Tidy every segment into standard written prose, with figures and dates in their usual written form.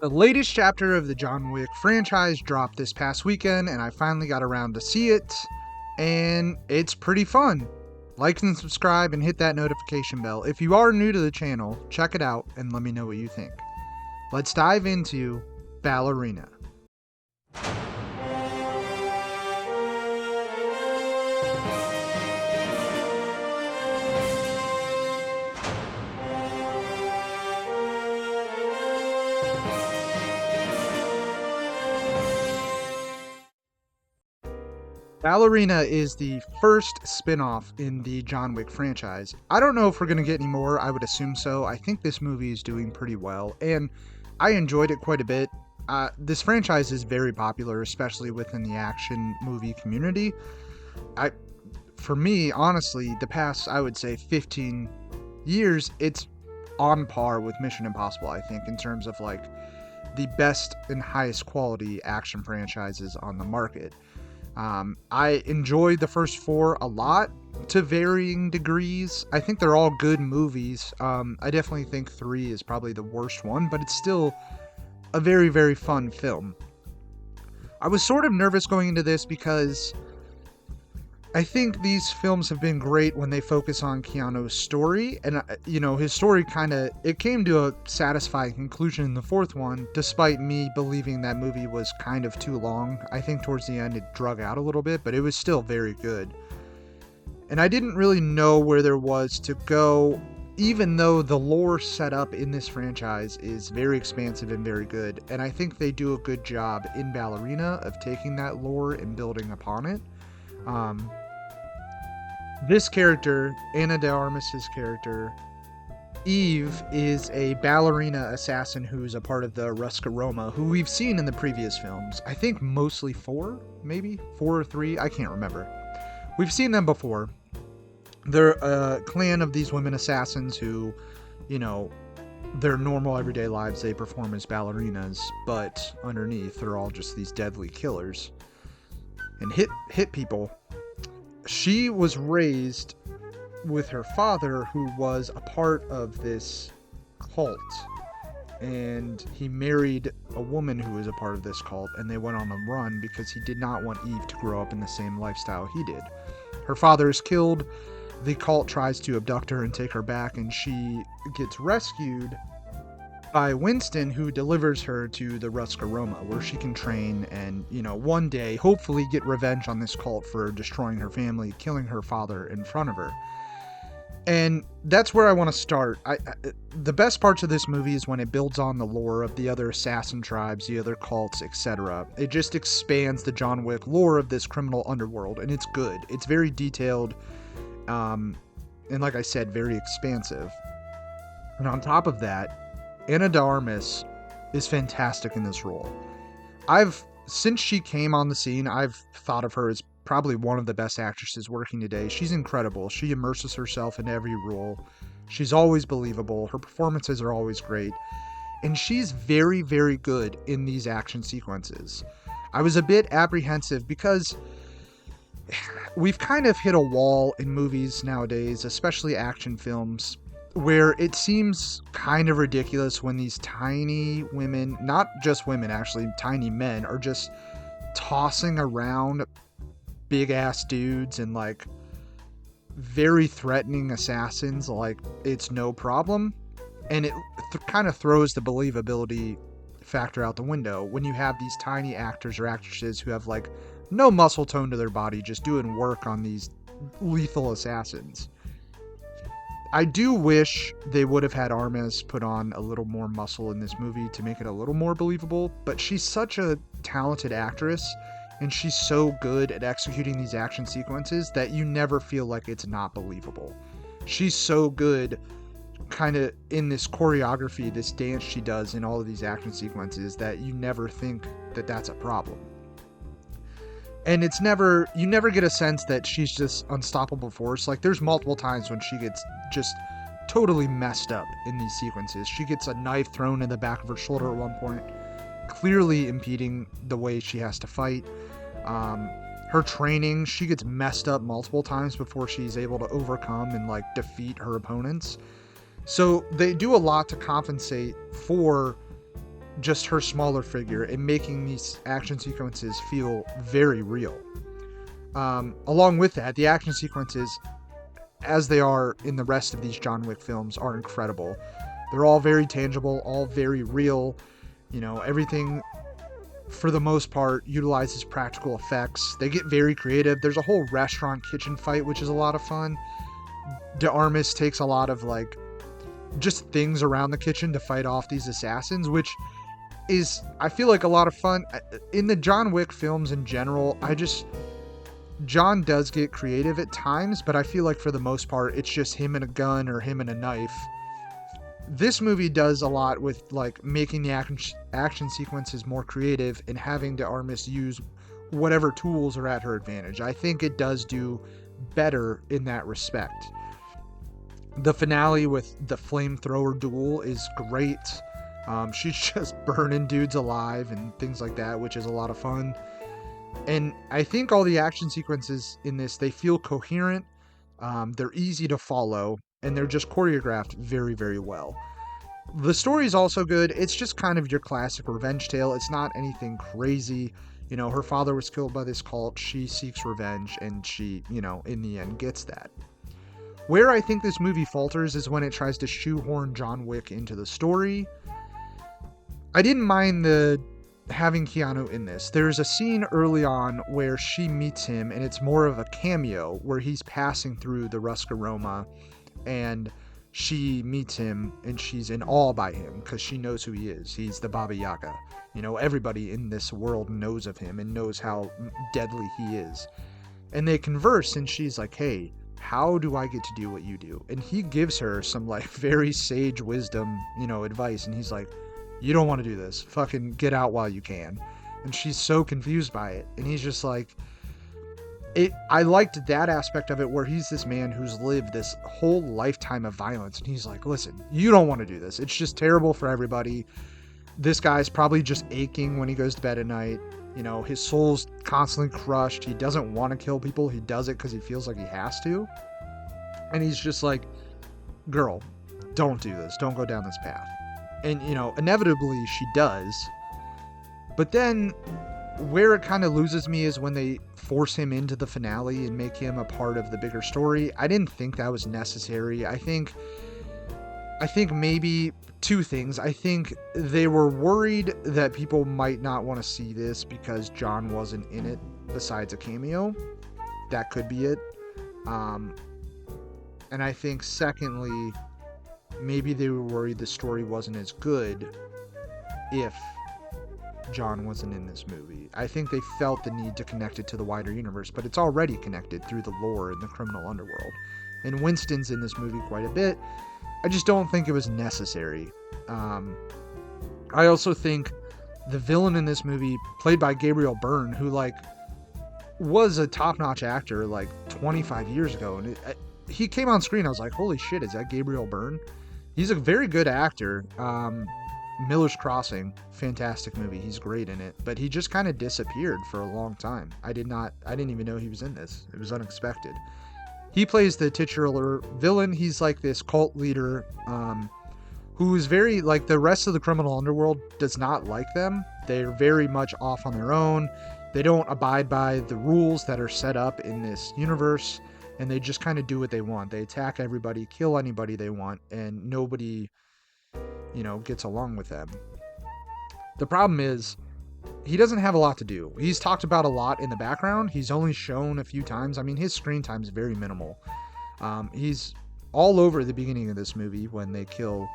The latest chapter of the John Wick franchise dropped this past weekend, and I finally got around to see it, and it's pretty fun. Like and subscribe and hit that notification bell. If you are new to the channel, check it out and let me know what you think. Let's dive into Ballerina. Ballerina is the first spin-off in the John Wick franchise. I don't know if we're going to get any more. I would assume so. I think this movie is doing pretty well, and I enjoyed it quite a bit. This franchise is very popular, especially within the action movie community. For me, honestly, the past, I would say 15 years, it's on par with Mission Impossible, I think, in terms of like the best and highest quality action franchises on the market. I enjoyed the first four a lot to varying degrees. I think they're all good movies. I definitely think 3 is probably the worst one, but it's still a very, very fun film. I was sort of nervous going into this because I think these films have been great when they focus on Keanu's story, and his story it came to a satisfying conclusion in the fourth one, despite me believing that movie was kind of too long. I think towards the end it drug out a little bit, but it was still very good. And I didn't really know where there was to go, even though the lore set up in this franchise is very expansive and very good, and I think they do a good job in Ballerina of taking that lore and building upon it. This character, Ana de Armas's character, Eve, is a ballerina assassin who's a part of the Rosca, who we've seen in the previous films. I think mostly 4, maybe? 4 or 3? I can't remember. We've seen them before. They're a clan of these women assassins who, their normal everyday lives, they perform as ballerinas, but underneath, they're all just these deadly killers and hit people. She was raised with her father, who was a part of this cult, and he married a woman who was a part of this cult, and they went on a run because he did not want Eve to grow up in the same lifestyle he did. Her father is killed, the cult tries to abduct her and take her back, and she gets rescued by Winston, who delivers her to the Rosca, where she can train and, one day hopefully get revenge on this cult for destroying her family, killing her father in front of her. And that's where I want to start. The best parts of this movie is when it builds on the lore of the other assassin tribes, the other cults, etc. It just expands the John Wick lore of this criminal underworld, and it's good. It's very detailed, and like I said, very expansive. And on top of that, Ana de Armas is fantastic in this role. Since she came on the scene, I've thought of her as probably one of the best actresses working today. She's incredible. She immerses herself in every role. She's always believable. Her performances are always great. And she's very, very good in these action sequences. I was a bit apprehensive because we've kind of hit a wall in movies nowadays, especially action films, where it seems kind of ridiculous when these tiny women, not just women actually, tiny men, are just tossing around big ass dudes and like very threatening assassins like it's no problem. And it kind of throws the believability factor out the window when you have these tiny actors or actresses who have like no muscle tone to their body just doing work on these lethal assassins. I do wish they would have had Armas put on a little more muscle in this movie to make it a little more believable, but she's such a talented actress, and she's so good at executing these action sequences that you never feel like it's not believable. She's so good kind of in this choreography, this dance she does in all of these action sequences, that you never think that that's a problem. And you never get a sense that she's just unstoppable force. Like, there's multiple times when she gets just totally messed up in these sequences. She gets a knife thrown in the back of her shoulder at one point, clearly impeding the way she has to fight. Her training, she gets messed up multiple times before she's able to overcome and like defeat her opponents. So they do a lot to compensate for just her smaller figure and making these action sequences feel very real. Along with that, the action sequences, as they are in the rest of these John Wick films, are incredible. They're all very tangible, all very real. Everything, for the most part, utilizes practical effects. They get very creative. There's a whole restaurant kitchen fight, which is a lot of fun. De Armas takes a lot of, just things around the kitchen to fight off these assassins, which is, I feel like, a lot of fun. In the John Wick films in general, John does get creative at times, but I feel like for the most part, it's just him and a gun or him and a knife. This movie does a lot with making the action sequences more creative and having De Armas use whatever tools are at her advantage. I think it does do better in that respect. The finale with the flamethrower duel is great. She's just burning dudes alive and things like that, which is a lot of fun. And I think all the action sequences in this, they feel coherent, they're easy to follow, and they're just choreographed very, very well. The story is also good. It's just kind of your classic revenge tale. It's not anything crazy. Her father was killed by this cult. She seeks revenge, and she, in the end gets that. Where I think this movie falters is when it tries to shoehorn John Wick into the story. I didn't mind having Keanu in this. There's a scene early on where she meets him, and it's more of a cameo where he's passing through the Ruska Roma, and she meets him, and she's in awe by him because she knows who he is. He's the Baba Yaga. Everybody in this world knows of him and knows how deadly he is. And they converse, and she's like, hey, how do I get to do what you do? And he gives her some very sage wisdom, advice, and he's like, you don't want to do this. Fucking get out while you can. And she's so confused by it. And he's just like, I liked that aspect of it where he's this man who's lived this whole lifetime of violence. And he's like, listen, you don't want to do this. It's just terrible for everybody. This guy's probably just aching when he goes to bed at night. His soul's constantly crushed. He doesn't want to kill people. He does it because he feels like he has to. And he's just like, girl, don't do this. Don't go down this path. And, inevitably she does. But then where it kind of loses me is when they force him into the finale and make him a part of the bigger story. I didn't think that was necessary. I think maybe two things. I think they were worried that people might not want to see this because John wasn't in it besides a cameo. That could be it. And I think secondly, maybe they were worried the story wasn't as good if John wasn't in this movie. I think they felt the need to connect it to the wider universe, but it's already connected through the lore in the criminal underworld. And Winston's in this movie quite a bit. I just don't think it was necessary. I also think the villain in this movie, played by Gabriel Byrne, who was a top-notch actor 25 years ago, and he came on screen, I was like, holy shit, is that Gabriel Byrne? He's a very good actor. Miller's Crossing, fantastic movie. He's great in it, but he just kind of disappeared for a long time. I didn't even know he was in this. It was unexpected. He plays the titular villain. He's this cult leader, who is very, the rest of the criminal underworld does not like them. They're very much off on their own. They don't abide by the rules that are set up in this universe, and they just kind of do what they want. They attack everybody, kill anybody they want, and nobody, gets along with them. The problem is, he doesn't have a lot to do. He's talked about a lot in the background. He's only shown a few times. I mean, his screen time is very minimal. He's all over the beginning of this movie when they kill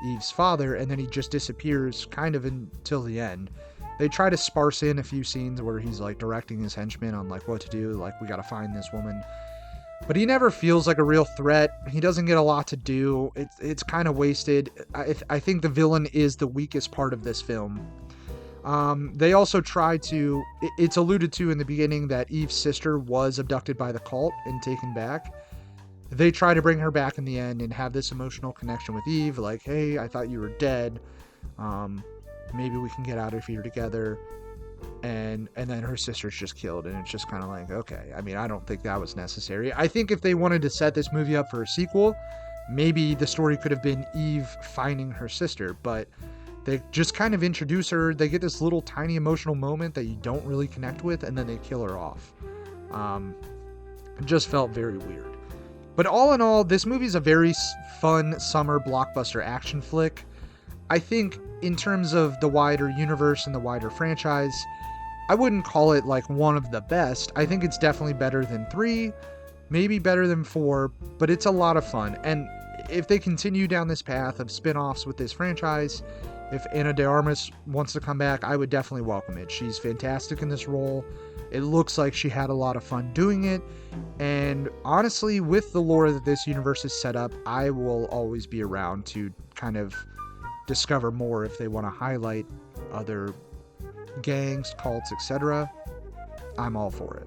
Eve's father, and then he just disappears kind of until the end. They try to sparse in a few scenes where he's directing his henchmen on what to do, we gotta find this woman. But he never feels like a real threat. He doesn't get a lot to do. It's kind of wasted. I think the villain is the weakest part of this film. They also try to... It's alluded to in the beginning that Eve's sister was abducted by the cult and taken back. They try to bring her back in the end and have this emotional connection with Eve. Hey, I thought you were dead. Maybe we can get out of here together. And then her sister's just killed, and it's just kind of okay. I mean, I don't think that was necessary. I think if they wanted to set this movie up for a sequel, maybe the story could have been Eve finding her sister, but They just kind of introduce her. They get this little tiny emotional moment that you don't really connect with, and then they kill her off. It just felt very weird. But all in all, this movie is a very fun summer blockbuster action flick. I think in terms of the wider universe and the wider franchise, I wouldn't call it like one of the best. I think it's definitely better than 3, maybe better than 4, but it's a lot of fun. And if they continue down this path of spin-offs with this franchise, if Ana de Armas wants to come back, I would definitely welcome it. She's fantastic in this role. It looks like she had a lot of fun doing it. And honestly, with the lore that this universe is set up, I will always be around to kind of discover more if they want to highlight other gangs, cults, etc. I'm all for it.